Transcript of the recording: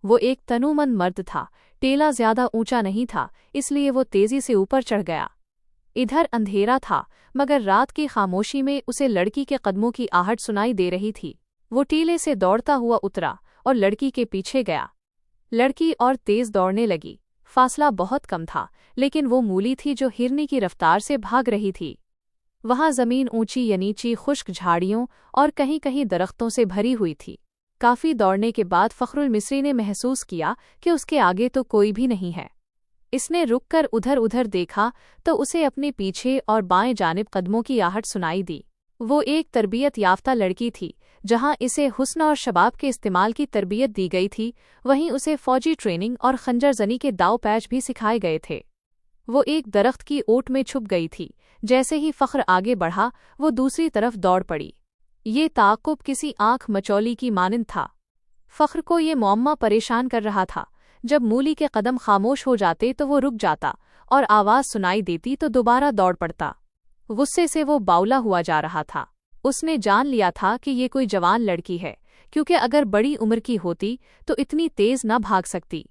वो एक तनुमंद मर्द था। टेला ज्यादा ऊंचा नहीं था, इसलिए वो तेजी से ऊपर चढ़ गया। इधर अंधेरा था, मगर रात की खामोशी में उसे लड़की के कदमों की आहट सुनाई दे रही थी। वो टीले से दौड़ता हुआ उतरा और लड़की के पीछे गया। लड़की और तेज दौड़ने लगी। फासला बहुत कम था, लेकिन वो मूली थी जो हिरनी की रफ्तार से भाग रही थी। वहां जमीन ऊंची या नीची, खुश्क झाड़ियों और कहीं कहीं दरख्तों से भरी हुई थी। काफी दौड़ने के बाद फखरुल मिस्री ने महसूस किया कि उसके आगे तो कोई भी नहीं है। इसने रुककर उधर उधर देखा तो उसे अपने पीछे और बाएं जानिब कदमों की आहट सुनाई दी। वो एक तरबियत याफ्ता लड़की थी। जहां इसे हुस्न और शबाब के इस्तेमाल की तरबियत दी गई थी, वहीं उसे फौजी ट्रेनिंग और खंजरजनी के दाव पैच भी सिखाए गए थे। वो एक दरख्त की ओट में छुप गई थी। जैसे ही फख्र आगे बढ़ा, वो दूसरी तरफ दौड़ पड़ी। ये ताक़ुब किसी आंख मचौली की मानिंद था। फख्र को ये मुअम्मा परेशान कर रहा था। जब मूली के कदम खामोश हो जाते तो वो रुक जाता, और आवाज़ सुनाई देती तो दोबारा दौड़ पड़ता। गुस्से से वो बावला हुआ जा रहा था। उसने जान लिया था कि ये कोई जवान लड़की है, क्योंकि अगर बड़ी उम्र की होती तो इतनी तेज न भाग सकती।